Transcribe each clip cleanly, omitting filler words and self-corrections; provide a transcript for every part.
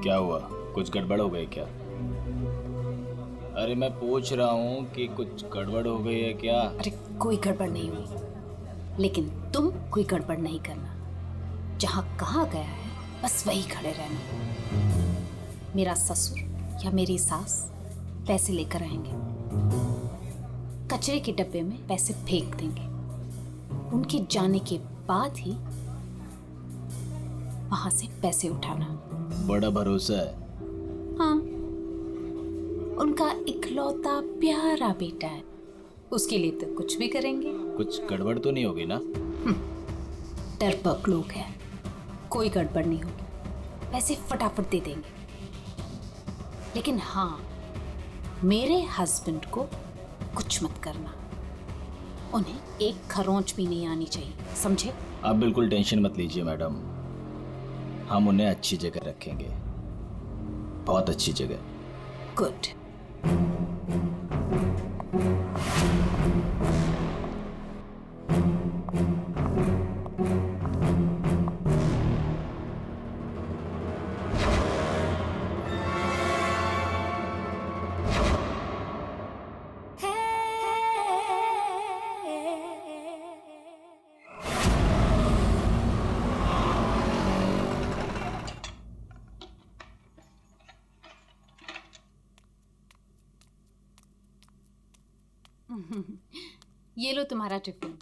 क्या हुआ? कुछ गड़बड़ हो गई क्या? अरे मैं पूछ रहा हूँ कि कुछ गड़बड़ हो गई है क्या? अरे कोई गड़बड़ नहीं हुई, लेकिन तुम कोई गड़बड़ नहीं करना। जहाँ कहा गया है बस वही खड़े रहना। मेरा ससुर या मेरी सास पैसे लेकर आएंगे, कचरे के डब्बे में पैसे फेंक देंगे। उनके जाने के बाद ही वहां से पैसे उठाना। बड़ा भरोसा है। हाँ, उनका इकलौता प्यारा बेटा है, उसके लिए तो कुछ भी करेंगे। कुछ गड़बड़ तो नहीं होगी ना? डरपोक लोग हैं, कोई गड़बड़ नहीं होगी, पैसे फटाफट दे देंगे। लेकिन हाँ, मेरे हस्बैंड को कुछ मत करना, उन्हें एक खरोंच भी नहीं आनी चाहिए, समझे? आप बिल्कुल टेंशन मत लीजिए मैडम, हम उन्हें अच्छी जगह रखेंगे, बहुत अच्छी जगह। गुड। ये लो तुम्हारा टिफिन,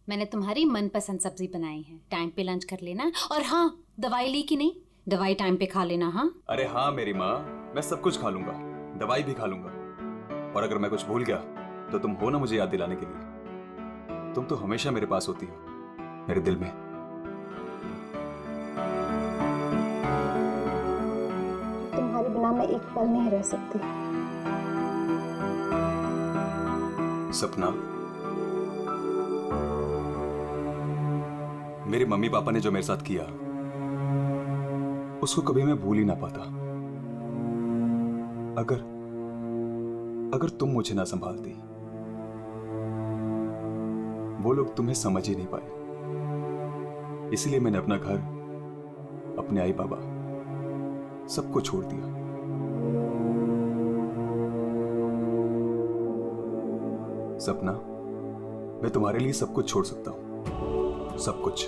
मैंने तुम्हारी मनपसंद सब्जी बनाई है। टाइम पे लंच कर लेना। और हाँ, दवाई ली कि नहीं? दवाई टाइम पे खा लेना। हाँ अरे हाँ मेरी माँ, मैं सब कुछ खा लूंगा, दवाई भी खा लूंगा। और अगर मैं कुछ भूल गया तो तुम हो ना मुझे याद दिलाने के लिए। तुम तो हमेशा मेरे पास होती हो, मेरे दिल में। तुम्हारे बिना मैं एक पल नहीं रह सकती। सपना, मेरे मम्मी पापा ने जो मेरे साथ किया उसको कभी मैं भूल ही ना पाता। अगर तुम मुझे ना संभालती, वो लोग तुम्हें समझ ही नहीं पाए। इसलिए मैंने अपना घर, अपने आई बाबा, सबको छोड़ दिया। सपना, मैं तुम्हारे लिए सब कुछ छोड़ सकता हूं, सब कुछ।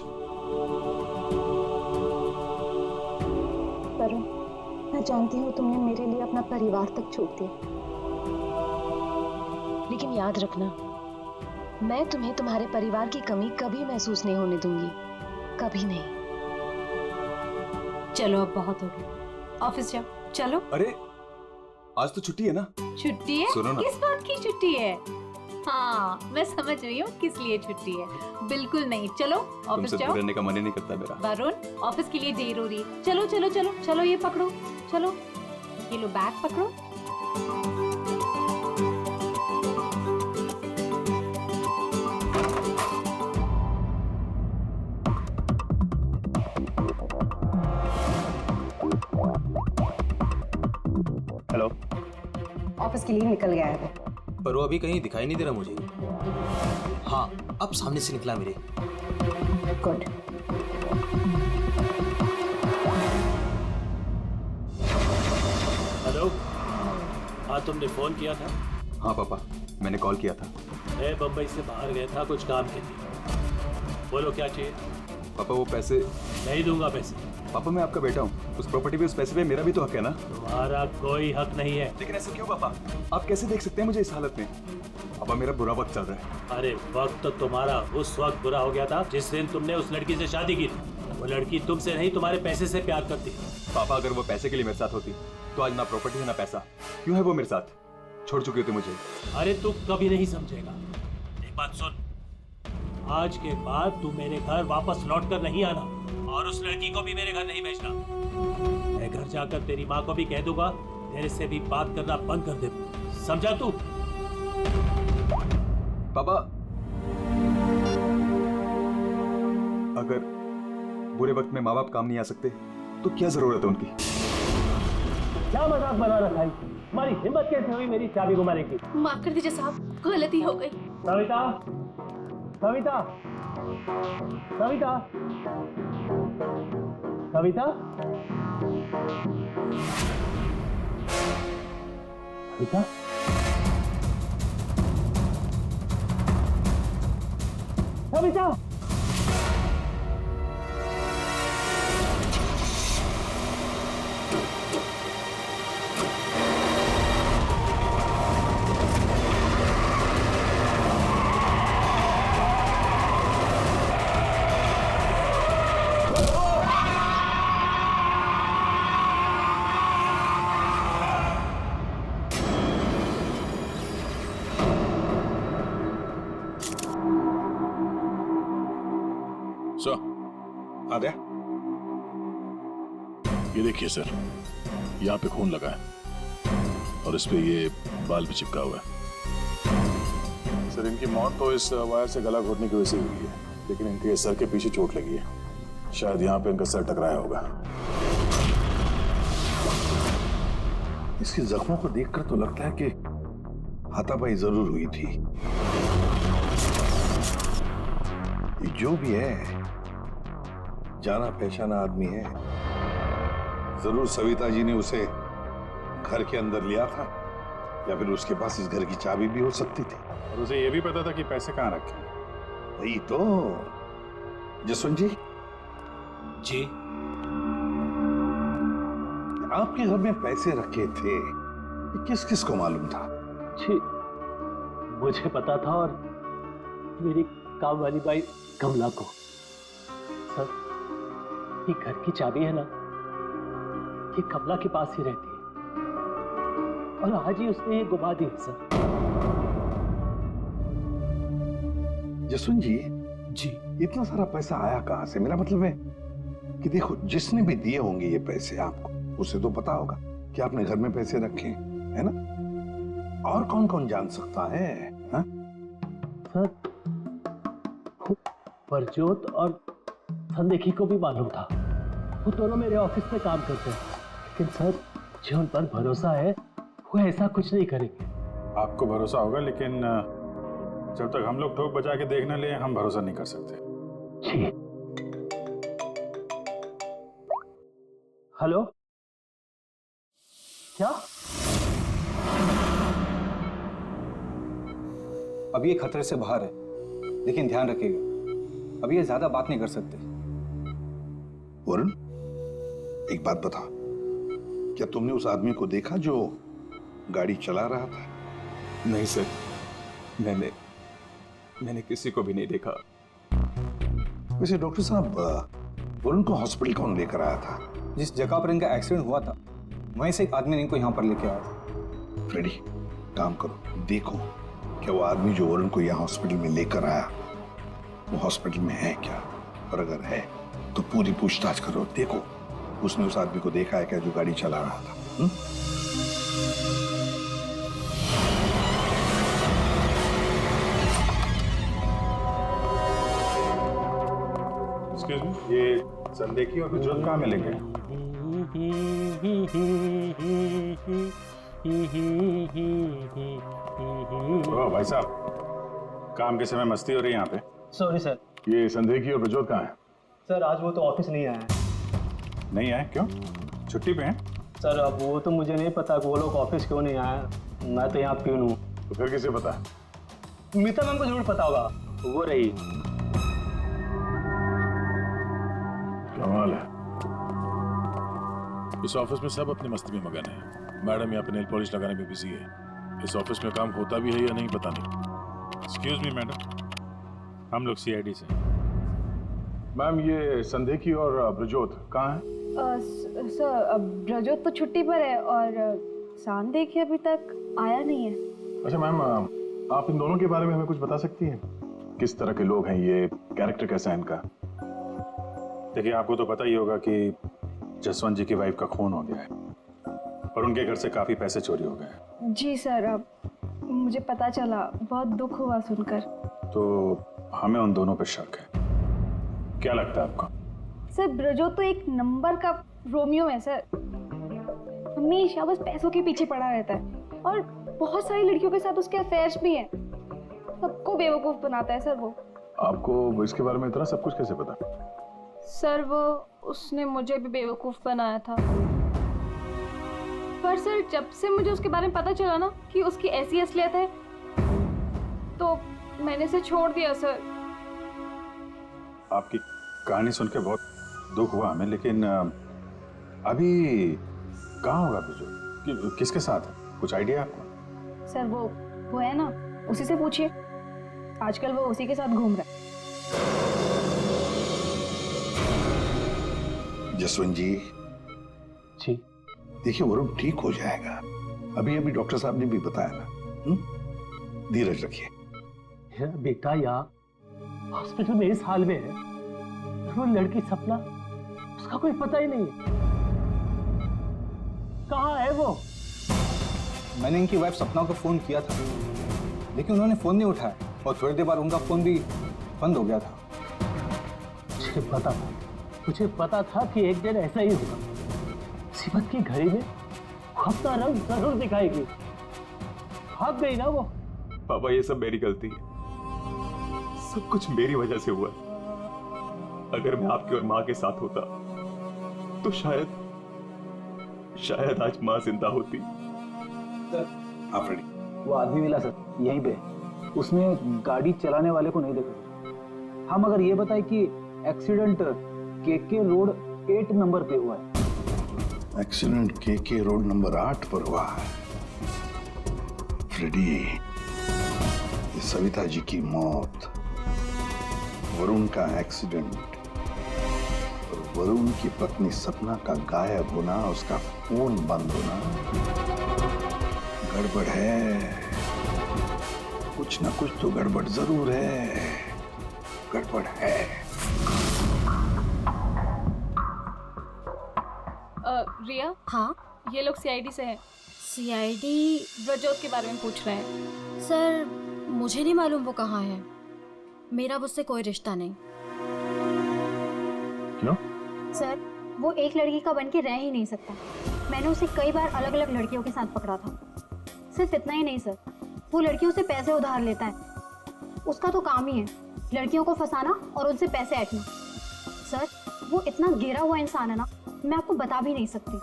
वरुण, मैं जानती हूँ तुमने मेरे लिए अपना परिवार तक छोड़ दिया, लेकिन याद रखना, मैं तुम्हें तुम्हारे परिवार की कमी कभी महसूस नहीं होने दूंगी, कभी नहीं। चलो, अब बहुत हो गया, ऑफिस जाओ। चलो। अरे आज तो छुट्टी है ना? छुट्टी है? सुनो ना। किस बात की छुट्टी है? हाँ, मैं समझ रही हूँ किस लिए छुट्टी है। बिल्कुल नहीं, चलो ऑफिस तुमसे जाओ। दूर रहने का मन ही नहीं करता मेरा। वरुण, ऑफिस के लिए देर हो रही है। चलो चलो चलो चलो, ये पकड़ो, चलो ये लो, बैग पकड़ो। हेलो। ऑफिस के लिए निकल गया है वो। पर वो अभी कहीं दिखाई नहीं दे रहा मुझे। हाँ, अब सामने से निकला मेरे। गुड। हेलो। हाँ, तुमने फोन किया था? हाँ पापा, मैंने कॉल किया था। मैं बम्बई से बाहर गया था कुछ काम के लिए। बोलो क्या चाहिए? पापा वो पैसे। नहीं दूंगा पैसे। पापा मैं आपका बेटा हूँ, उस प्रॉपर्टी पे, उस पैसे पे मेरा भी तो हक है ना? तुम्हारा कोई हक नहीं है। लेकिन ऐसा क्यों पापा? आप कैसे देख सकते हैं मुझे इस हालत में? पापा मेरा बुरा वक्त चल रहा है। अरे वक्त तो तुम्हारा उस वक्त बुरा हो गया था जिस दिन तुमने उस लड़की से शादी की थी। वो लड़की तुमसे नहीं, तुम्हारे पैसे से प्यार करती। पापा अगर वो पैसे के लिए मेरे साथ होती तो आज ना प्रॉपर्टी है ना पैसा। क्यों है वो मेरे साथ? छोड़ चुकी होती मुझे। अरे तू कभी नहीं समझेगा। एक बात सुन, आज के बाद तू मेरे घर वापस लौट कर नहीं आना, और उस लड़की को भी मेरे घर नहीं भेजना। मैं घर जाकर तेरी माँ को भी कह दूंगा तेरे से भी बात करना बंद कर दे। समझा तू? पापा अगर बुरे वक्त में माँ बाप काम नहीं आ सकते तो क्या जरूरत है उनकी? क्या मजाक बना रखा है? हमारी हिम्मत कैसे हुई मेरी चाबी घुमाने की? माफ कर दीजिए साहब, गलती हो गई। सविता, सविता, सविता, सविता, बेटा बेटा आद्या, ये देखिए सर, यहाँ पे खून लगा है और इस पे ये बाल भी चिपका हुआ है। सर इनकी मौत तो इस वायर से गला घोटने की वजह से हुई है, लेकिन इनके सर के पीछे चोट लगी है। शायद यहाँ पे इनका सर टकराया होगा। इसके जख्मों को देखकर तो लगता है कि हाथापाई जरूर हुई थी। ये जो भी है जाना पहचाना आदमी है। जरूर सविता जी ने उसे घर के अंदर लिया था, या फिर उसके पास इस घर की चाबी भी हो सकती थी। और उसे यह भी पता था कि पैसे कहाँ रखे। वही तो। जसवंत जी, जी आपके घर में पैसे रखे थे, ये किस किस को मालूम था? जी मुझे पता था और मेरी काम वाली बाई कमला को। सर ये घर की चाबी है ना, ये कमला के पास ही रहती है और आज ही उसने ये गुमा दी है सर। जसवंत जी, जी इतना सारा पैसा आया कहां से? मेरा मतलब है कि देखो, जिसने भी दिए होंगे ये पैसे आपको, उसे तो पता होगा कि आपने घर में पैसे रखे हैं, है ना? और कौन कौन जान सकता है? हा? सर परजोत और संदेखी को भी मालूम था, वो दोनों मेरे ऑफिस में काम करते हैं, लेकिन सर जो उन पर भरोसा है वो ऐसा कुछ नहीं करेंगे। आपको भरोसा होगा, लेकिन जब तक हम लोग ठोक बजा के देख न ले, हम भरोसा नहीं कर सकते। जी। हेलो, क्या? अभी ये खतरे से बाहर है, लेकिन ध्यान रखिएगा, अभी ये ज्यादा बात नहीं कर सकते। वरुण, एक बात बता, क्या तुमने उस आदमी को देखा जो गाड़ी चला रहा था? नहीं सर, मैंने किसी को भी नहीं देखा। वैसे डॉक्टर साहब, वरुण को हॉस्पिटल कौन लेकर आया था? जिस जगह पर इनका एक्सीडेंट हुआ था, वहीं से एक आदमी ने इनको यहाँ पर लेके आया था। फ्रेडी, काम करो, देखो क्या वो आदमी जो वरुण को यहाँ हॉस्पिटल में लेकर आया, वो हॉस्पिटल में है क्या? और अगर है तो पूरी पूछताछ करो, देखो उसने उस आदमी को देखा है क्या जो गाड़ी चला रहा था। एक्सक्यूज मी, ये संदेखी और गुजरात कहाँ मिलेंगे? ओ भाई साहब, काम के समय मस्ती हो रही है यहाँ पे। Sorry sir. ये संदेखी और प्रजोत कहाँ है? सर आज वो तो ऑफिस नहीं आया है। नहीं आए? क्यों? छुट्टी पे हैं? सर अब वो तो मुझे नहीं पता कि वो लोग ऑफिस क्यों नहीं आए। मैं तो यहाँ प्यून हूँ। तो फिर किसे पता? मीता मैम को जरूर पता होगा, वो रही। कमाल है। इस ऑफिस में सब अपनी मस्ती में मगन है। मैडम यहाँ पे नेल पॉलिश लगाने में बिजी है। इस ऑफिस में काम होता भी है या नहीं पता नहीं। एक्सक्यूज मी मैडम, हम लोग सीआईडी से। मैम ये संदेखी और ब्रजोत कहाँ हैं? सर ब्रजोत तो छुट्टी पर है और सांदेखी अभी तक आया नहीं है। अच्छा मैम, आप इन दोनों के बारे में हमें कुछ बता सकती हैं? किस तरह के लोग हैं ये, कैरेक्टर कैसा है इनका? देखिए आपको तो पता ही होगा कि जसवंत जी की वाइफ का खून हो गया है और उनके घर से काफी पैसे चोरी हो गए। जी सर, अब मुझे पता चला, बहुत दुख हुआ सुनकर। तो हमें उन दोनों पे शक है। क्या लगता है आपको? सर ब्रजोत तो एक नंबर का रोमियो है सर, हमेशा बस पैसों के पीछे पड़ा रहता है और बहुत सारी लड़कियों के साथ उसके अफेयर्स भी हैं। सबको बेवकूफ बनाता है सर वो। आपको इसके बारे में इतना सब कुछ कैसे पता? सर वो उसने मुझे भी बेवकूफ़ बनाया था। पर सर जब से मुझे उसके बारे में पता चला ना कि उसकी ऐसी असलियत है, तो मैंने इसे छोड़ दिया सर। आपकी कहानी सुन के बहुत दुख हुआ हमें, लेकिन अभी कहाँ होगा बिजू? किसके साथ है? कुछ आइडिया आपको? सर वो है ना, उसी से पूछिए। आजकल वो उसी के साथ घूम रहा है। जसवंत जी, देखिए वरुण ठीक हो जाएगा। अभी अभी डॉक्टर साहब ने भी बताया ना। धीरज रखिए। बेटा यहाँ हॉस्पिटल में इस हाल में है, वो लड़की सपना, उसका कोई पता ही नहीं है। कहाँ है वो? मैंने इनकी वाइफ सपना को फोन किया था, लेकिन उन्होंने फोन नहीं उठाया और थोड़ी देर बाद उनका फोन भी बंद हो गया था। मुझे पता था कि एक दिन ऐसा ही होगा। मुसीबत की घड़ी में वो अपना रंग जरूर दिखाएगी। भाग गई ना वो। पापा ये सब मेरी गलती है, सब कुछ मेरी वजह से हुआ। अगर मैं आपकी और माँ के साथ होता तो शायद आज माँ जिंदा होती। आप रेडी? वो आदमी मिला सर, यहीं पे। उसने गाड़ी चलाने वाले को नहीं देखा। हम अगर ये बताए कि एक्सीडेंट केके रोड 8 नंबर पे हुआ है। एक्सीडेंट केके रोड नंबर 8 पर हुआ है। फ्रेडी, ये सविता जी की मौत, वरुण का एक्सीडेंट और वरुण की पत्नी सपना का गायब होना, उसका फोन बंद होना, गड़बड़ है। कुछ ना कुछ तो गड़बड़ जरूर है। गड़बड़ है। रिया, हाँ ये लोग सीआईडी से हैं। सीआईडी? ब्रजोत के बारे में पूछ रहे हैं। सर मुझे नहीं मालूम वो कहाँ है। मेरा उससे कोई रिश्ता नहीं। क्यों? सर वो एक लड़की का बन के रह ही नहीं सकता। मैंने उसे कई बार अलग अलग लड़कियों के साथ पकड़ा था। सिर्फ इतना ही नहीं सर, वो लड़कियों से पैसे उधार लेता है। उसका तो काम ही है लड़कियों को फंसाना और उनसे पैसे ऐंठना। सर वो इतना गिरा हुआ इंसान है ना, मैं आपको बता भी नहीं सकती।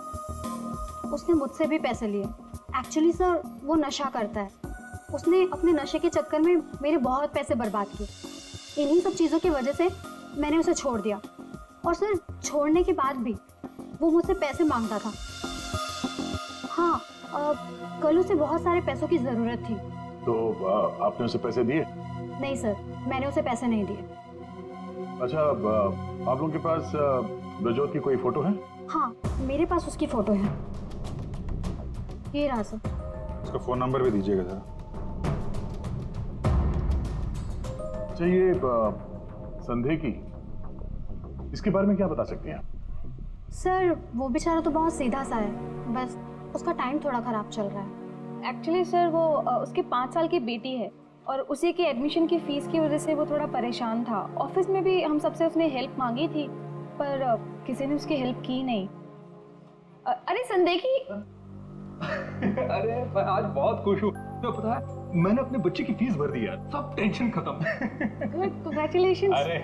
उसने मुझसे भी पैसे लिए। एक्चुअली सर वो नशा करता है। उसने अपने नशे के चक्कर में मेरे बहुत पैसे बर्बाद किए। इन्हीं सब चीज़ों की वजह से मैंने उसे छोड़ दिया। और सर छोड़ने के बाद भी वो मुझसे पैसे मांगता था। हाँ, कल उसे बहुत सारे पैसों की ज़रूरत थी। तो आपने उसे पैसे दिए? नहीं सर, मैंने उसे पैसे नहीं दिए। अच्छा, आप लोगों के पास ब्रजोत की कोई फोटो है? हाँ, मेरे पास उसकी फोटो है। ये रहा सर। उसका फोन नंबर भी दीजिएगा जरा। अच्छा, ये संदेह की, इसके बारे में क्या बता सकते हैं? सर वो बेचारा तो बहुत सीधा सा है, बस उसका टाइम थोड़ा खराब चल रहा है। एक्चुअली सर वो उसके 5 साल की बेटी है और उसी के एडमिशन की फीस की वजह से वो थोड़ा परेशान था। ऑफिस में भी हम सबसे उसने हेल्प मांगी थी, पर किसी ने उसकी हेल्प की नहीं। अरे संदेखी। अरे मैं आज बहुत खुश हूँ। तो पता है मैंने अपने बच्चे की फीस भर दी यार, सब टेंशन खत्म। Good, congratulations. अरे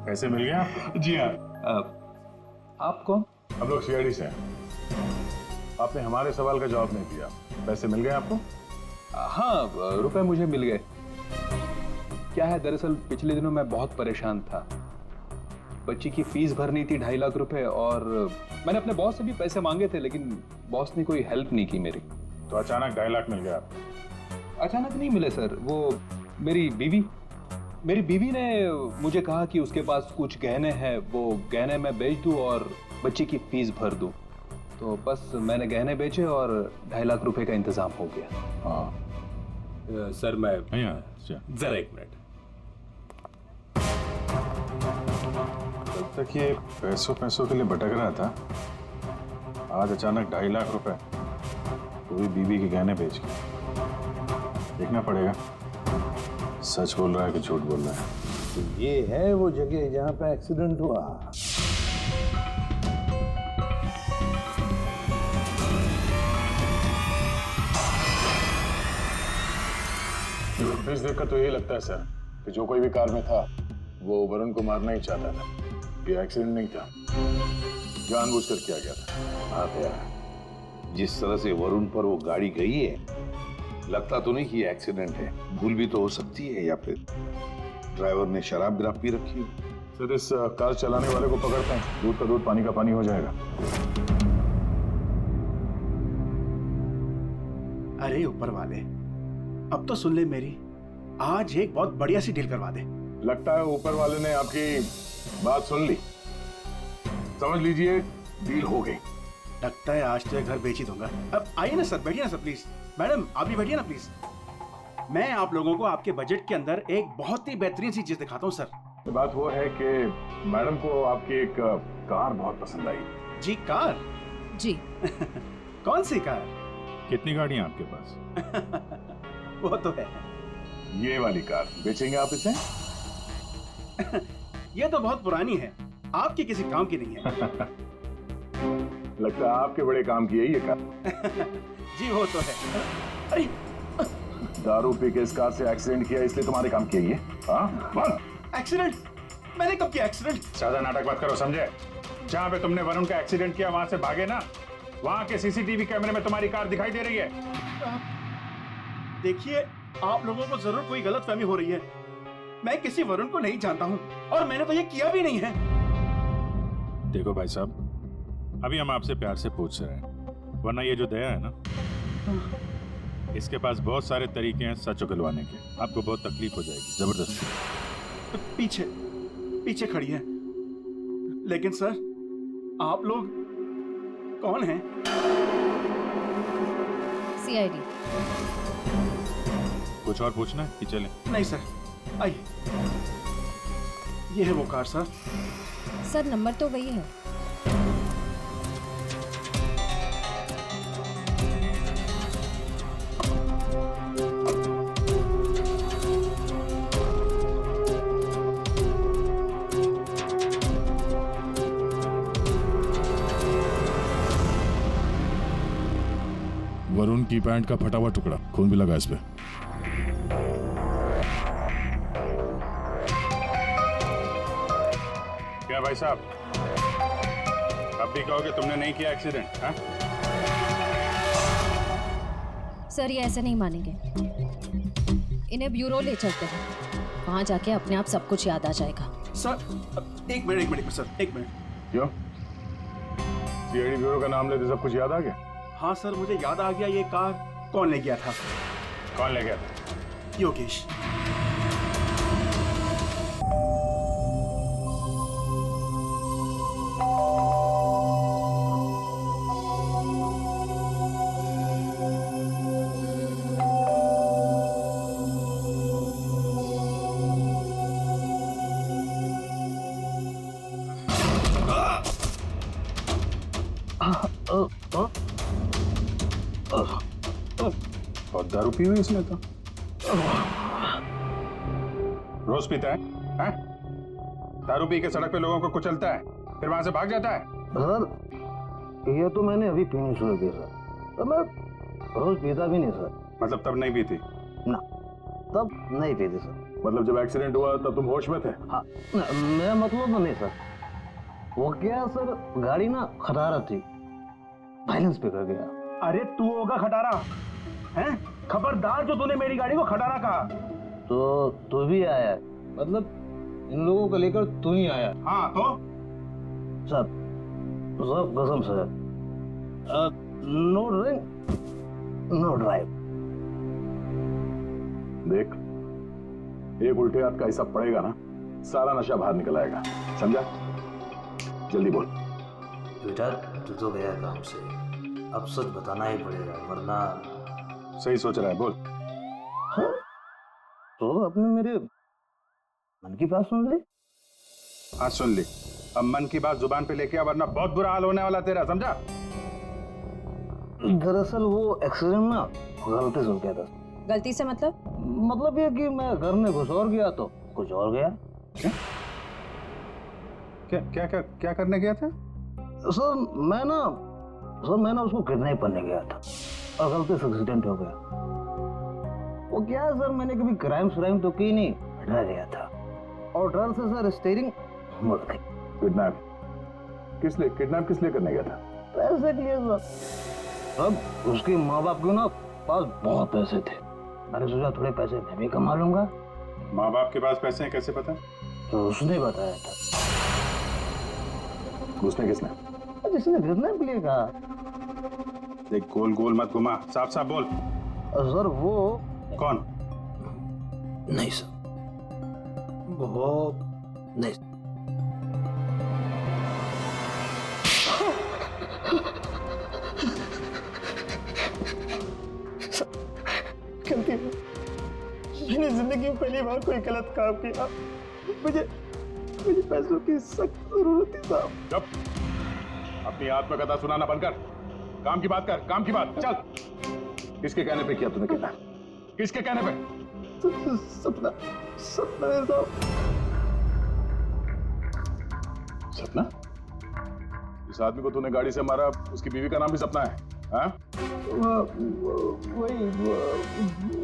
पैसे मिल गए आपको? जी हाँ। आप कौन? हम लोग सीआईडी से हैं। आपने हमारे सवाल का जवाब नहीं दिया। पैसे मिल गए आपको? हाँ, रुपए मुझे मिल गए। क्या है दरअसल पिछले दिनों मैं बहुत परेशान था। बच्ची की फीस भरनी थी 2.5 लाख रुपए और मैंने अपने बॉस से भी पैसे मांगे थे, लेकिन बॉस ने कोई हेल्प नहीं की मेरी। तो अचानक 2.5 लाख मिल गया आपको? अचानक नहीं मिले सर, वो मेरी बीवी ने मुझे कहा कि उसके पास कुछ गहने हैं, वो गहने मैं बेच दूं और बच्ची की फीस भर दूं। तो बस मैंने गहने बेचे और 2.5 लाख रुपए का इंतजाम हो गया। हाँ सर मैं जरा 1 मिनट। तब तक ये पैसों के लिए भटक रहा था, आज अचानक 2.5 लाख रुपए, तो भी बीवी के गहने बेच के। देखना पड़ेगा सच बोल रहा है कि झूठ बोल रहा है। तो ये है वो जगह जहां पे एक्सीडेंट हुआ। फीस देखकर तो यही लगता है सर कि जो कोई भी कार में था वो वरुण को मारना ही चाहता था। ये एक्सीडेंट नहीं था, जानबूझकर किया गया था। हाँ यार, जिस तरह से वरुण पर वो गाड़ी गई है, लगता तो नहीं कि ये एक्सीडेंट है। भूल भी तो हो सकती है, या फिर ड्राइवर ने शराब विराब पी रखी हो। सर, इस कार चलाने वाले को पकड़ते हैं, दूध का दूध पानी का पानी हो जाएगा। अरे ऊपर वाले, अब तो सुन ले मेरी, आज एक बहुत बढ़िया सी डील करवा दे। लगता है ऊपर वाले ने आपकी बात सुन ली। समझ लीजिए डील हो गई। लगता है आज तो घर बेच ही दूंगा। अब आइए ना सर, बैठिए ना सर प्लीज। मैडम आप भी बैठिए ना प्लीज। मैं आप लोगों को आपके बजट के अंदर एक बहुत ही बेहतरीन सी चीज दिखाता हूँ सर। बात वो है कि मैडम को आपकी एक कार बहुत पसंद आई। जी कार? जी। कौन सी कार? कितनी गाड़ियां आपके पास? वो तो है। ये वाली कार बेचेंगे आप इसे? ये तो बहुत पुरानी है, आपके किसी काम की नहीं है। लगता है आपके बड़े काम की है ये कार। जी वो तो है। अरे दारू पी के इस कार से एक्सीडेंट किया इसलिए तुम्हारे काम की है ये? हाँ बोल। एक्सीडेंट? मैंने कब किया एक्सीडेंट? ज्यादा नाटक मत करो, समझे? जहाँ पे तुमने वरुण का एक्सीडेंट किया वहां से भागे ना, वहां के सीसीटीवी कैमरे में तुम्हारी कार दिखाई दे रही है। देखिए, आप लोगों को जरूर कोई गलतफहमी हो रही है। मैं किसी वरुण को नहीं जानता हूँ और मैंने तो ये किया भी नहीं है। देखो भाई साहब, अभी हम आपसे प्यार से पूछ रहे हैं, वरना ये जो दया है ना, इसके पास बहुत सारे तरीके हैं सच उगलवाने के। आपको बहुत तकलीफ हो जाएगी, जबरदस्ती। पीछे पीछे खड़ी है। लेकिन सर, आप लोग कौन हैं? सीआईडी। कुछ और पूछना है कि चलें? नहीं सर, आइए। ये है वो कार सर। सर नंबर तो वही है। वरुण की पैंट का फटा हुआ टुकड़ा, खून भी लगा इस पे। क्या भाई साहब, अब भी कहोगे तुमने नहीं किया एक्सीडेंट? हाँ? सर ये ऐसे नहीं मानेंगे, इन्हें ब्यूरो ले चलते हैं, वहां जाके अपने आप सब कुछ याद आ जाएगा। सर एक मिनट सर, एक मिनट। क्यों? सीआईडी ब्यूरो का नाम लेते सब कुछ याद आ गया? हाँ सर, मुझे याद आ गया ये कार कौन ले गया था। कौन ले गया था? योगेश। और दारू पी हुई इसने तो। रोज पीता है? हैं? दारू पी के सड़क पे लोगों को कुचलता है, फिर वहां से भाग जाता है। सर ये तो मैंने अभी पीनी शुरू की सर, तो मैं रोज पीता भी नहीं सर। मतलब तब नहीं पीती? ना, तब नहीं पीती सर। मतलब जब एक्सीडेंट हुआ तब तुम होश में थे? हाँ, मैं मतलब तो नहीं सर। वो क्या सर, गाड़ी ना खटारा थी, बैलेंस पे कर गया। अरे तू होगा खटारा, हैं? खबरदार जो तूने मेरी गाड़ी को खटारा कहा। तो तू भी आया, मतलब इन लोगों को लेकर तू ही आया? हाँ तो सर, सब कसम sir, no drink no drive. देख, एक उल्टे हाथ का हिसाब पड़ेगा ना, सारा नशा बाहर निकल आएगा, समझा? जल्दी बोल। बेटा तू तो गया काम से, अब सच बताना ही पड़ेगा, वरना। सही सोच रहा है, बोल। हाँ? तो आपने मेरे मन की बात सुन ली? हाँ सुन ली। अब मन की बात जुबान पे लेके आ, वरना बहुत बुरा हाल होने वाला तेरा, समझा? दरअसल वो एक्सीडेंट ना गलती से हो गया था। गलती से मतलब ये कि मैं घर में घुस और गया तो कुछ और गया। क्या करने गया था? सर मैं ना उसको किडनैप करने गया था और गलती से एक्सीडेंट हो गया। वो क्या है सर, मैंने कभी क्राइम तो की नहीं, डर गया था और डर से सर स्टीयरिंग मुड़ गई। किडनैप किस लिए करने गया था? पैसे के लिए सर। अब उसके माँ बाप के ना पास बहुत पैसे थे, मैंने सोचा थोड़े पैसे मैं भी कमा लूंगा। माँ बाप के पास पैसे हैं कैसे पता? तो उसने बताया था। उसने किसने? जिसने किडनैप के लिए कहा। देख गोल गोल मत घुमा, साफ साफ बोल। सर वो कौन? नहीं सर, वो नहीं। गलती है, मैंने जिंदगी में पहली बार कोई गलत काम किया। मुझे पैसों की सख्त जरूरत थी साहब। चुप, अपनी आत्मकथा सुनाना बंद कर, काम की बात कर, काम की बात। चल, किसके कहने पे किया तूने किडनैप? किसके कहने पे? सपना है साहब। सपना? इस आदमी को तूने गाड़ी से मारा, उसकी बीवी का नाम भी सपना है? हाँ?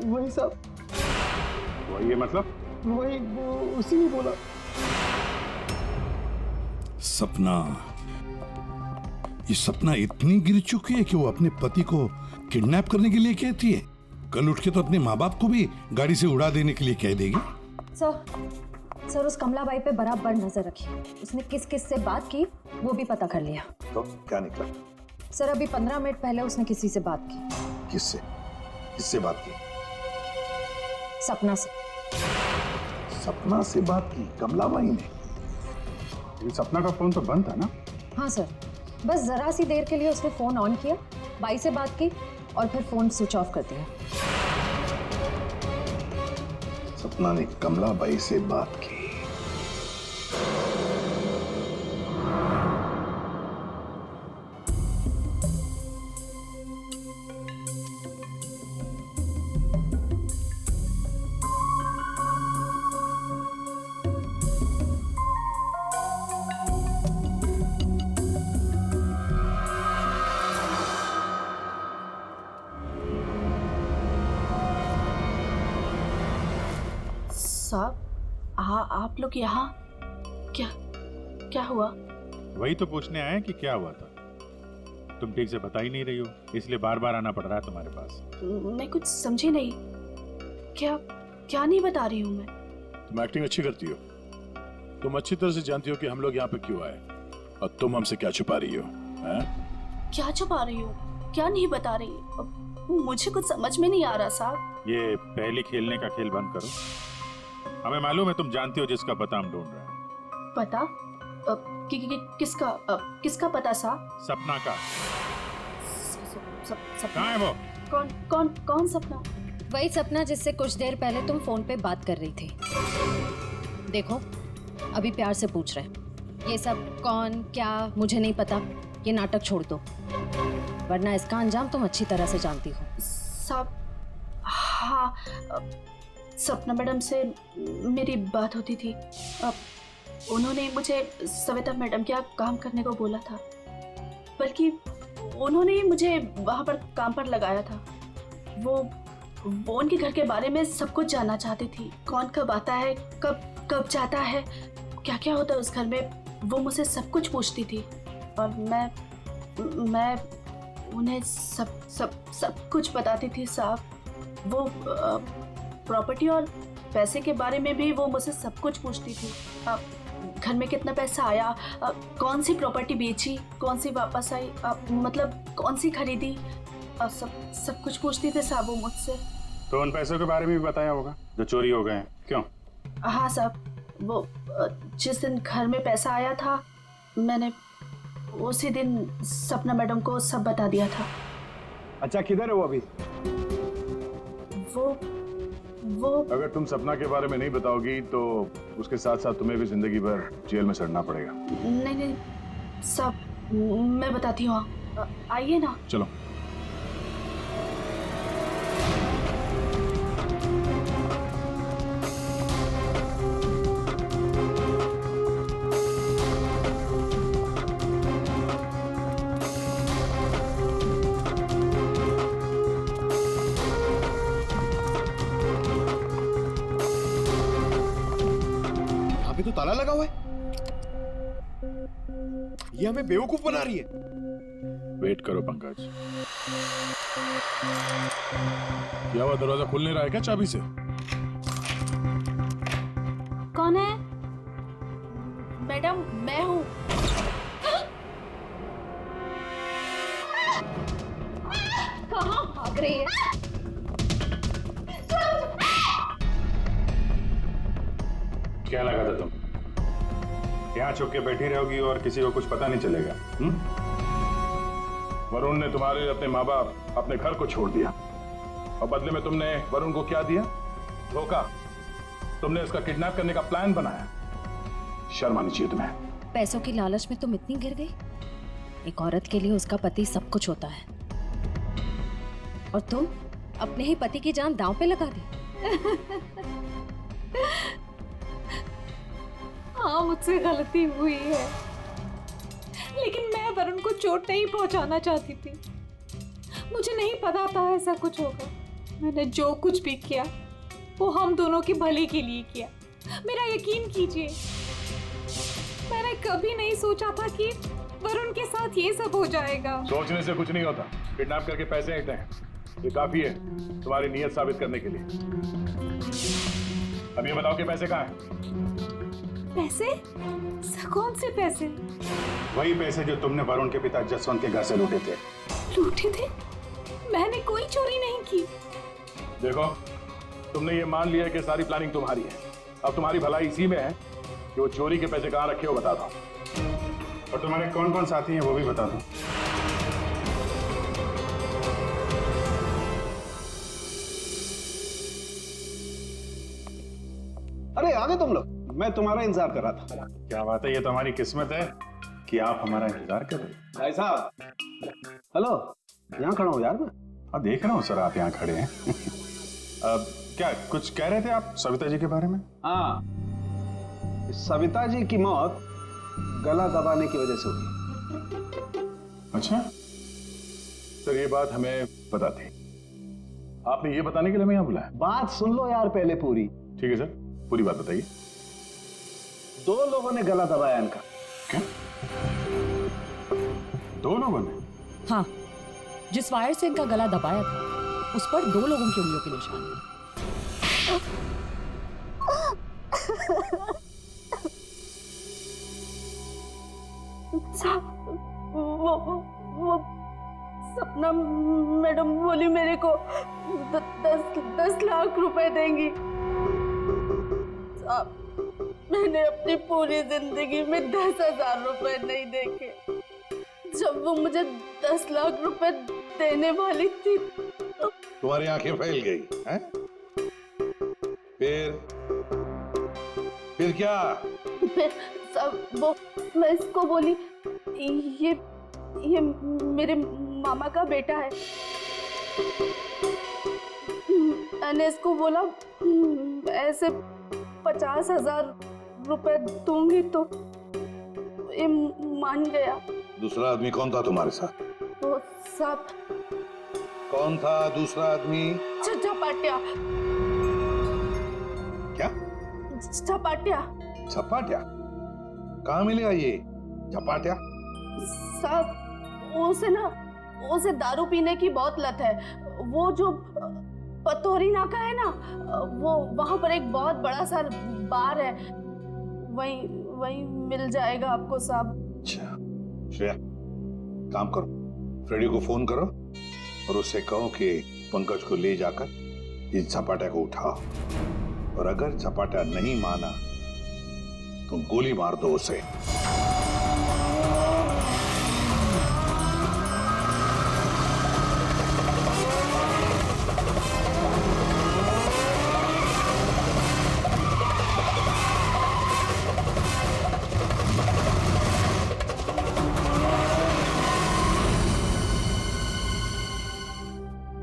वही साहब। वही है मतलब? वही उसी ने बोला। सपना, ये सपना इतनी गिर चुकी है कि वो अपने पति को किडनैप करने के लिए कहती है। कल उठ के तो अपने माँ बाप को भी गाड़ी से उड़ा देने के लिए कह देगी। सर उस कमलाबाई पे बराबर नजर रखिए। उसने किस किस से बात की वो भी पता कर लिया। तो क्या निकला? सर अभी 15 मिनट पहले उसने किसी से बात की। किससे? किससे बात की? सपना से। सपना से बात की कमलाबाई ने? सपना का फोन तो बंद था ना? हाँ सर, बस जरा सी देर के लिए उसने फोन ऑन किया, बाई से बात की और फिर फोन स्विच ऑफ कर दिया। सपना ने कमलाबाई से बात की। साहब, आप लोग यहाँ क्या हुआ? वही तो पूछने आए कि क्या हुआ था। तुम ठीक से बता ही नहीं रही हो, इसलिए बार बार आना पड़ रहा है तुम्हारे पास। मैं कुछ समझी नहीं। क्या नहीं बता रही हूँ मैं। तुम एक्टिंग अच्छी करती हो। तुम अच्छी तरह से जानती हो कि हम लोग यहाँ पे क्यों आए और तुम हमसे क्या छुपा रही हो? क्या छुपा रही हो? क्या नहीं बता रही? मुझे कुछ समझ में नहीं आ रहा साहब। ये पहले खेलने का खेल बंद करो। हमें मालूम है तुम जानती हो जिसका पता हम ढूंढ रहे हैं। पता? किसका पता साहब? सपना का। सपना? कहाँ है वो? कौन सपना? वही सपना जिससे कुछ देर पहले तुम फोन पे बात कर रही थी। देखो अभी प्यार से पूछ रहे हैं, ये सब कौन क्या मुझे नहीं पता, ये नाटक छोड़ दो, वरना इसका अंजाम तुम अच्छी तरह से जानती हो। साहब, हाँ, सपना मैडम से मेरी बात होती थी। उन्होंने मुझे सविता मैडम के यहाँ काम करने को बोला था, बल्कि उन्होंने ही मुझे वहाँ पर काम पर लगाया था। वो उनके घर के बारे में सब कुछ जानना चाहती थी। कौन कब आता है, कब जाता है, क्या क्या होता है उस घर में, वो मुझसे सब कुछ पूछती थी। और मैं उन्हें सब कुछ बताती थी साहब। वो प्रॉपर्टी और पैसे के बारे में भी वो मुझसे सब कुछ पूछती थी। घर में कितना पैसा आया, कौन सी प्रॉपर्टी बेची, कौन सी वापस आई, मतलब कौन सी खरीदी, सब कुछ पूछती थी साहब वो मुझसे। तो उन पैसों के बारे में भी बताया होगा जो चोरी हो गए हैं, क्यों? हाँ साहब, वो जिस दिन घर में पैसा आया था मैंने उसी दिन सपना मैडम को सब बता दिया था। अच्छा, किधर है वो अभी? वो अगर तुम सपना के बारे में नहीं बताओगी तो उसके साथ साथ तुम्हें भी जिंदगी भर जेल में सड़ना पड़ेगा। नहीं सब मैं बताती हूँ, आइए ना। चलो। तो ताला लगा हुआ है। ये हमें बेवकूफ बना रही है। वेट करो पंकज। क्या हुआ, दरवाजा खुल नहीं रहा है क्या चाबी से? कौन है? मैडम मैं हूँ। कहाँ भाग रही है? क्या लगा था तुम यहाँ छुप के बैठी रहोगी और किसी को कुछ पता नहीं चलेगा? वरुण ने तुम्हारे अपने माँ बाप, अपने घर को छोड़ दिया और बदले में तुमने वरुण को क्या दिया? धोखा। तुमने उसका किडनैप करने का प्लान बनाया। शर्म आनी चाहिए तुम्हें। पैसों की लालच में तुम इतनी गिर गई? एक औरत के लिए उसका पति सब कुछ होता है, और तुम अपने ही पति की जान दांव पे लगा दी। हाँ, मुझसे गलती हुई है, लेकिन मैं वरुण को चोट नहीं पहुंचाना चाहती थी। मुझे नहीं पता था ऐसा कुछ होगा। मैंने जो कुछ भी किया वो हम दोनों के भले के लिए किया। मेरा यकीन कीजिए, मैंने कभी नहीं सोचा था कि वरुण के साथ ये सब हो जाएगा। सोचने से कुछ नहीं होता। किडनैप करके पैसे लेते हैं, ये काफी है तुम्हारी नीयत साबित करने के लिए। अब ये बताओ कि पैसे कहाँ हैं? पैसे? कौन से पैसे? वही पैसे जो तुमने वरुण के पिता जसवंत के घर से लूटे थे। लूटे थे? मैंने कोई चोरी नहीं की। देखो, तुमने ये मान लिया है कि सारी प्लानिंग तुम्हारी है। अब तुम्हारी भलाई इसी में है कि वो चोरी के पैसे कहाँ रखे हो बता दो, और तुम्हारे कौन कौन साथी हैं वो भी बता दो। अरे आ गए तुम लोग, मैं तुम्हारा इंतजार कर रहा था। क्या बात है, ये तो हमारी किस्मत है कि आप हमारा इंतजार कर रहे हैं। भाई साहब, हेलो, यहाँ खड़ा हूँ यार मैं। हाँ देख रहा हूँ सर, आप यहाँ खड़े हैं। अब क्या कुछ कह रहे थे आप सविता जी के बारे में? हाँ, सविता जी की मौत गला दबाने की वजह से हुई। अच्छा सर, ये बात हमें पता थी। आपने ये बताने के लिए हमें यहाँ बुलाया? बात सुन लो यार पहले पूरी। ठीक है सर, पूरी बात बताइए। 2 लोगों ने गला दबाया इनका। क्या? 2 लोगों ने? हाँ, जिस वायर से इनका गला दबाया था उस पर 2 लोगों की उंगलियों के निशान थे। वो सपना मैडम बोली मेरे को 10 लाख रुपए देंगी। साहब, मैंने अपनी पूरी जिंदगी में 10,000 रुपए नहीं देखे। जब वो मुझे 10 लाख रुपए देने वाली थी तो तुम्हारी आंखें फैल गई हैं? फिर क्या? फिर सब वो मैं इसको बोली ये मेरे मामा का बेटा है। मैंने इसको बोला ऐसे 50,000 रुपए दूंगी तो ये मान गया। दूसरा आदमी कौन था तुम्हारे साथ? वो सब कौन था दूसरा आदमी? झपाटिया। क्या? झपाटिया। झपाटिया? कहाँ मिलेगा ये झपाटिया? साहब, उसे दारू पीने की बहुत लत है। वो जो पतोरी नाका है ना, वो वहां पर एक बहुत बड़ा सा बार है, वही मिल जाएगा आपको साहब। अच्छा श्रेया, काम करो, फ्रेडी को फोन करो और उससे कहो कि पंकज को ले जाकर इस झपाटा को उठाओ, और अगर झपाटा नहीं माना तो गोली मार दो उसे।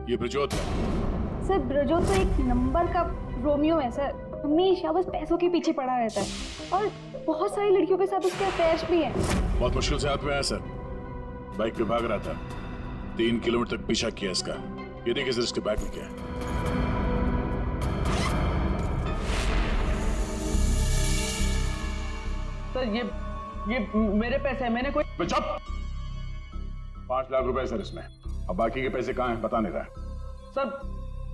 ये ब्रजोत है। सर ब्रजोत तो एक नंबर का रोमियो है सर, हमेशा बस पैसों के पीछे पड़ा रहता है और बहुत सारी लड़कियों के साथ उसके अफेयर्स भी हैं। बहुत मुश्किल से हाथ में आया सर, बाइक पे भाग रहा था, 3 किलोमीटर तक पीछा किया इसका। ये देखिए सर, इसके बैग में क्या है। सर ये मेरे पैसे हैं, मैंने कोई चुप। 5 लाख रुपए सर इसमें। अब बाकी के पैसे कहाँ हैं बता नहीं रहा है। सर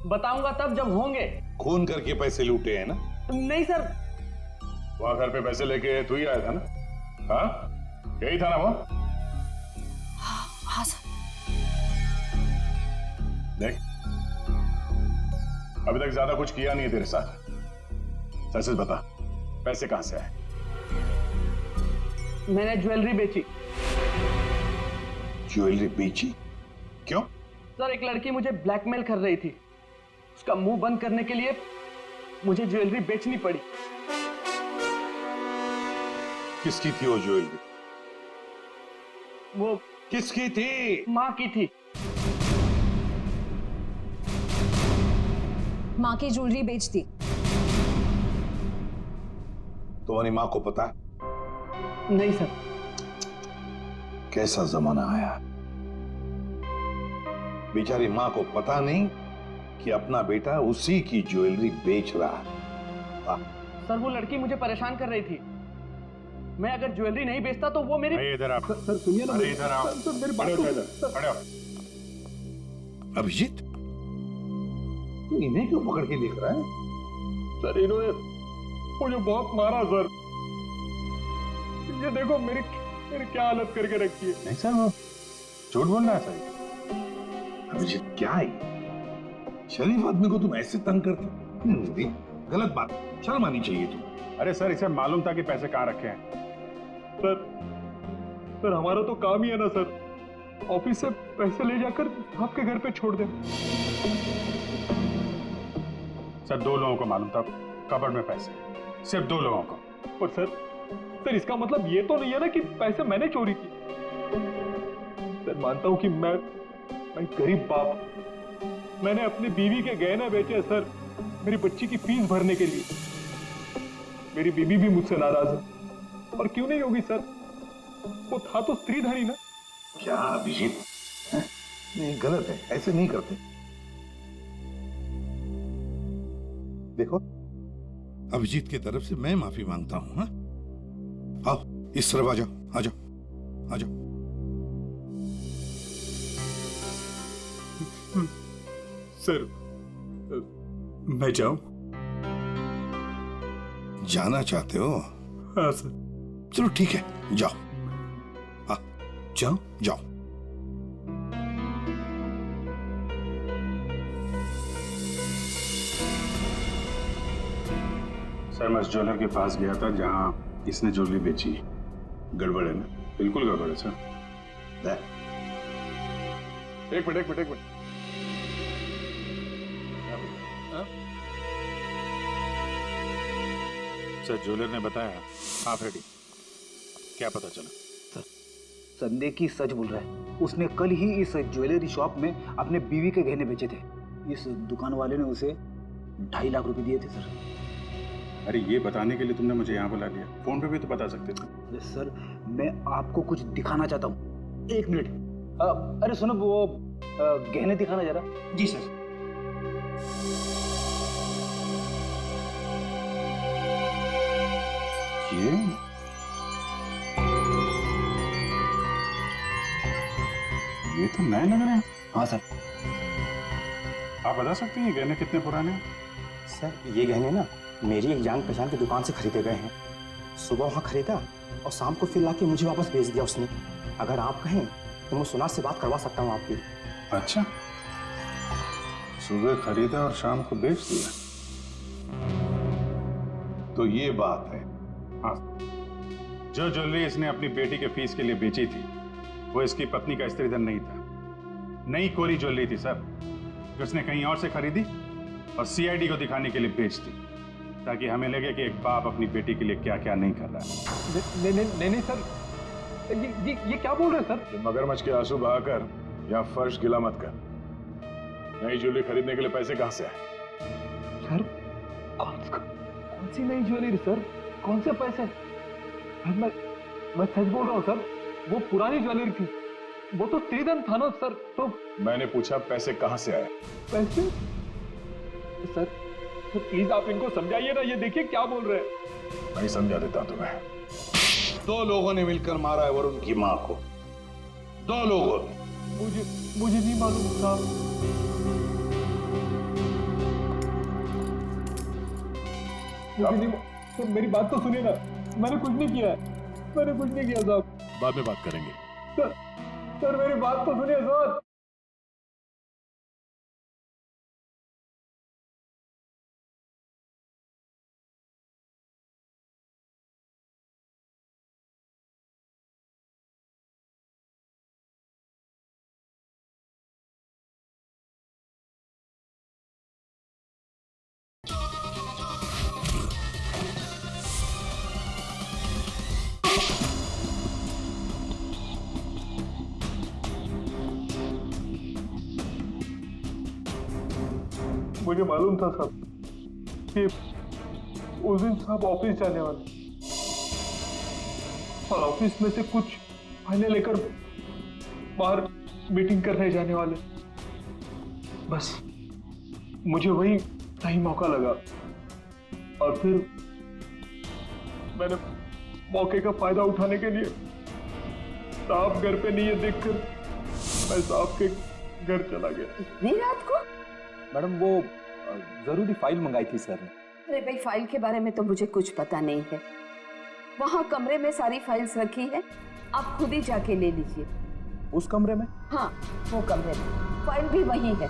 बताऊंगा तब जब होंगे। खून करके पैसे लूटे हैं ना? नहीं सर। वहां घर पे पैसे लेके तू ही आया था ना? हाँ यही था ना वो? हाँ सर। देख अभी तक ज्यादा कुछ किया नहीं है तेरे साथ। सच सच बता पैसे कहां से आए? मैंने ज्वेलरी बेची। ज्वेलरी बेची? क्यों? सर एक लड़की मुझे ब्लैकमेल कर रही थी, उसका मुंह बंद करने के लिए मुझे ज्वेलरी बेचनी पड़ी। किसकी थी वो ज्वेलरी? वो किसकी थी? माँ की थी। माँ की ज्वेलरी बेच दी। तुम्हारी माँ को पता? नहीं सर। कैसा जमाना आया, बेचारी माँ को पता नहीं कि अपना बेटा उसी की ज्वेलरी बेच रहा है। सर वो लड़की मुझे परेशान कर रही थी, मैं अगर ज्वेलरी नहीं बेचता तो वो मेरी। इधर आप। सर सुनिए ना। अरे इधर आओ। सर मेरी बात खड़े हो। अभिजीत तू इन्हें क्यों पकड़ के लिख रहा है? सर इन्होंने मुझे बहुत मारा सर। ये देखो मेरी क्या हालत करके रखी है। नहीं सर वो झूठ बोल रहा है सर। अभिजीत क्या है, शरीफ आदमी को तुम ऐसे तंग करते? गलत बात, शर्म आनी चाहिए तुम। अरे सर इसे मालूम था कि पैसे कहाँ रखे हैं। सर हमारा तो काम ही है ना सर, ऑफिस से पैसे ले जाकर आपके घर पे छोड़ दें। सर 2 लोगों को मालूम था कबर्ड में पैसे, सिर्फ 2 लोगों को। और सर इसका मतलब ये तो नहीं है ना कि पैसे मैंने चोरी की। सर मानता हूं कि मैं गरीब बाप, मैंने अपनी बीवी के गहने बेचे सर मेरी बच्ची की फीस भरने के लिए। मेरी बीवी भी मुझसे नाराज है, और क्यों नहीं होगी सर, वो था तो स्त्रीधनी ना। क्या अभिजीत, नहीं गलत है, ऐसे नहीं करते। देखो अभिजीत की तरफ से मैं माफी मांगता हूं। हाँ आओ इस तरफ आ जाओ, आ जाओ, आ जाओ। सर मैं जाऊं? जाना चाहते हो? हाँ सर। चलो ठीक है जाओ। जाओ जाओ। सर मैं उस ज्वेलर के पास गया था जहां इसने ज्वेलरी बेची। गड़बड़ है ना? बिल्कुल गड़बड़ है सर। एक मिनट। सर ज्वेलर ने बताया आप रेडी। क्या पता चला? संदेह की सच बोल रहा है, उसने कल ही इस ज्वेलरी शॉप में अपने बीवी के गहने बेचे थे। इस दुकान वाले ने उसे 2.5 लाख रुपए दिए थे सर। अरे ये बताने के लिए तुमने मुझे यहाँ बुला लिया, फोन पे भी तो बता सकते थे। अरे सर मैं आपको कुछ दिखाना चाहता हूँ, 1 मिनट। अरे सुनो वो गहने दिखाना जरा। जी सर। ये तो नए लग रहे हैं। हाँ सर। आप बता सकते हैं ये गहने कितने पुराने हैं? सर ये गहने ना मेरी एक जान पहचान की दुकान से खरीदे गए हैं। सुबह वहाँ खरीदा और शाम को फिर लाके मुझे वापस भेज दिया उसने। अगर आप कहें तो मैं सुनार से बात करवा सकता हूँ आपकी। अच्छा, सुबह खरीदा और शाम को बेच दिया, तो ये बात है। हाँ, जो ज्वेलरी इसने अपनी बेटी के फीस के लिए बेची थी वो इसकी पत्नी का स्त्रीधन नहीं था, नई कोरी ज्वेलरी थी सर, जो उसने कहीं और से खरीदी और सीआईडी को दिखाने के लिए बेच दी, ताकि हमें लगे कि एक बाप अपनी बेटी के लिए क्या क्या नहीं कर रहा है। नहीं सर, ये क्या बोल रहे हैं सर? मगरमच्छ के आंसू बहाकर या फर्श गिला मत कर। नई ज्वेलरी खरीदने के लिए पैसे कहां से आए? सर कौन सी नई ज्वेलरी सर, कौन से पैसे? मैं सच बोल रहा हूँ सर, वो पुरानी ज्वेलरी थी, वो तो स्त्रीधन था ना सर। तो मैंने पूछा पैसे कहां से आए? पैसे? सर प्लीज आप इनको समझाइए ना, ये देखिए क्या बोल रहे हैं। मैं समझा देता तुम्हें। दो लोगों ने मिलकर मारा है वरुण की मां को। 2 लोगों ने। मुझे नहीं मालूम साहब। मुझे नहीं, तो मेरी बात तो सुनिए ना, मैंने कुछ नहीं किया है, मैंने कुछ नहीं किया साहब। बाद में बात करेंगे। सर मेरी बात तो सुनिए सर। मुझे मालूम था साहब कि उस दिन साहब ऑफिस जाने वाले और ऑफिस में से कुछ फाइलें लेकर बाहर मीटिंग करने जाने वाले। बस मुझे वही सही मौका लगा और फिर मैंने मौके का फायदा उठाने के लिए साहब घर पे नहीं है देखकर मैं साहब के घर चला गया। रात को मैडम वो जरूरी फाइल मंगाई थी सर ने। अरे भाई फाइल के बारे में तो मुझे कुछ पता नहीं है। वहाँ कमरे में सारी फाइल्स रखी है, आप खुद ही जाके ले लीजिए। उस कमरे में? हाँ वो कमरे में, फाइल भी वही है।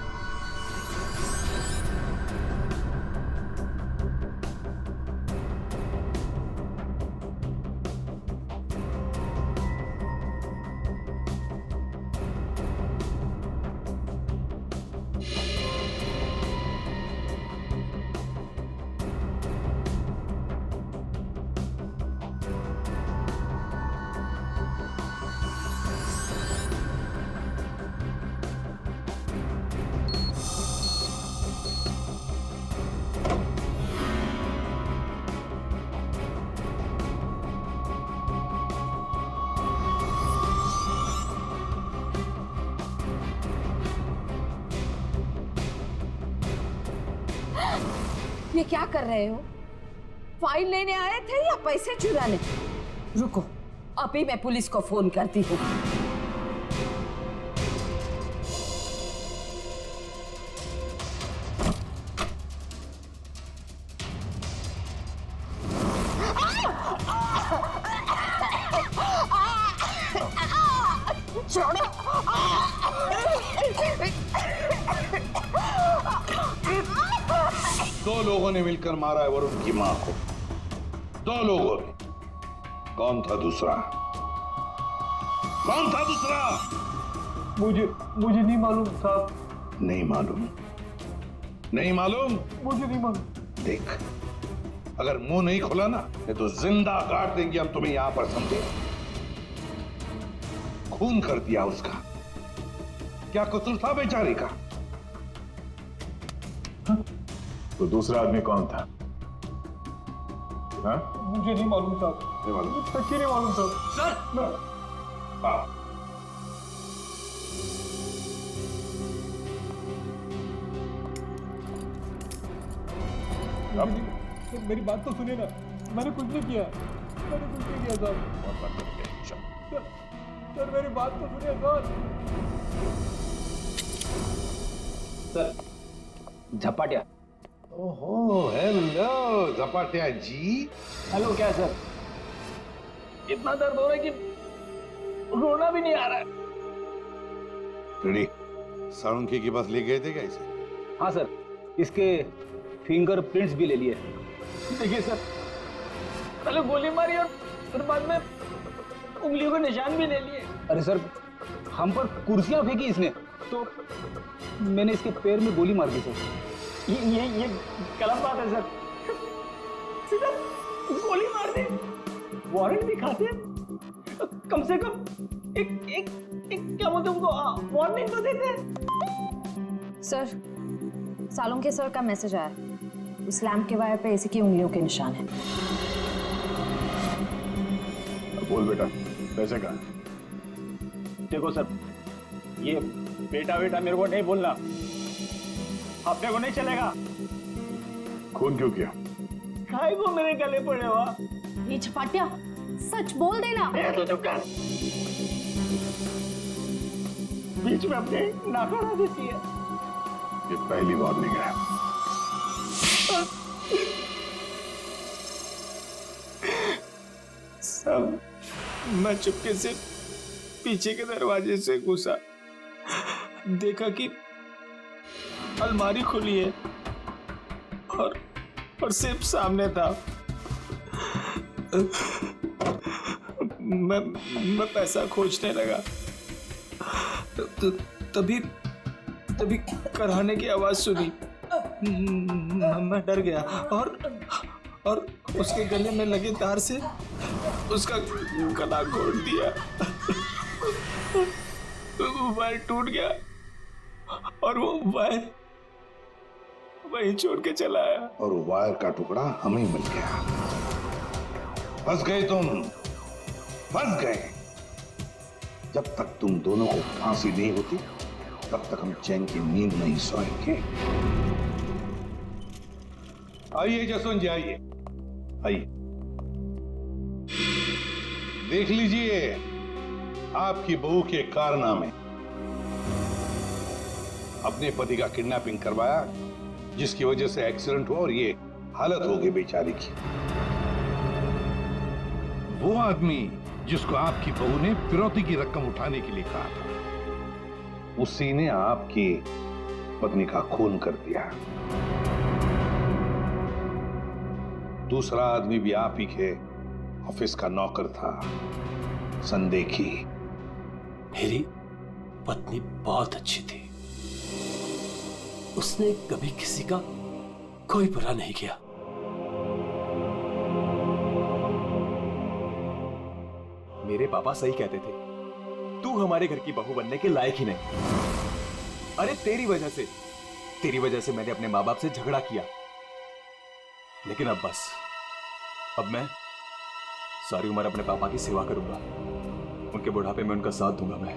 ये क्या कर रहे हो? फाइल लेने आए थे या पैसे चुराने? रुको, अभी मैं पुलिस को फोन करती हूँ। दो लोगों ने मिलकर मारा है वरुण की मां को। 2 लोगों ने। कौन था दूसरा? कौन था दूसरा? मुझे नहीं मालूम साहब। नहीं मालूम? नहीं मालूम? मुझे नहीं मालूम। देख, अगर मुंह नहीं खोला ना तो जिंदा काट देंगे हम तुम्हें यहां पर, समझे? खून कर दिया उसका। क्या कसूर था बेचारे का? तो दूसरा आदमी कौन था? हाँ? मुझे नहीं मालूम साहब। नहीं मालूम? सच्ची नहीं मालूम साहब। सर हाँ। मेरी बात तो सुनिए ना, मैंने कुछ नहीं किया, मैंने कुछ नहीं किया साहब। सर मेरी बात तो सुनिए सर। झपाटिया। ओहो, हेलो झपाटिया जी। हेलो। क्या सर? इतना दर्द हो रहा है कि रोना भी नहीं आ रहा है। रेडी? साळुंखे के पास ले गए थे क्या इसे? हाँ सर, इसके फिंगरप्रिंट्स भी ले लिए। देखिए सर, पहले गोली मारी और फिर बाद में उंगलियों के निशान भी ले लिए। अरे सर, हम पर कुर्सियां फेंकी इसने, तो मैंने इसके पैर में गोली मार दी सर। ये गलत बात है सर। सीधा गोली मार दे, वारंट भी खाते, कम से कम एक क्या बोलते उनको वार्निंग तो देते। सर, सालुंखे सर का मैसेज आया। उस लैंप के वायर पे इसी की उंगलियों के निशान हैं। बोल बेटा, पैसे कहाँ? देखो सर, ये बेटा मेरे को नहीं बोलना, अपने को नहीं चलेगा। खून क्यों किया? खाए को मेरे गले पड़े हुआ। ये छपाटिया, सच बोल देना। तो चुप कर, बीच में अपने नाक अड़ा देती है। ये पहली वार्निंग है। सब मैं चुपके से पीछे के दरवाजे से घुसा, देखा कि अलमारी खुली है और सिर्फ सामने था। मैं पैसा खोजने लगा, तभी कराने की आवाज सुनी। मैं डर गया और उसके गले में लगे तार से उसका गला घोट दिया। वायर टूट गया और वो वायर वहीं छोड़ के चला आया। और वायर का टुकड़ा हमें मिल गया। फंस गए तुम, फंस गए। जब तक तुम दोनों को फांसी नहीं होती तब तक हम चैन की नींद नहीं सोएंगे। आइए जसवंत जी, आइए आइए, देख लीजिए आपकी बहू के कारनामे। अपने पति का किडनैपिंग करवाया, जिसकी वजह से एक्सीडेंट हुआ और ये हालत हो गई बेचारी की। वो आदमी जिसको आपकी बहू ने फिरौती की रकम उठाने के लिए कहा था, उसी ने आपकी पत्नी का खून कर दिया। दूसरा आदमी भी आप ही के ऑफिस का नौकर था, संदेखी। मेरी पत्नी बहुत अच्छी थी, उसने कभी किसी का कोई बुरा नहीं किया। मेरे पापा सही कहते थे, तू हमारे घर की बहू बनने के लायक ही नहीं। अरे तेरी वजह से मैंने अपने माँ बाप से झगड़ा किया, लेकिन अब बस, अब मैं सारी उम्र अपने पापा की सेवा करूंगा। उनके बुढ़ापे में उनका साथ दूंगा मैं।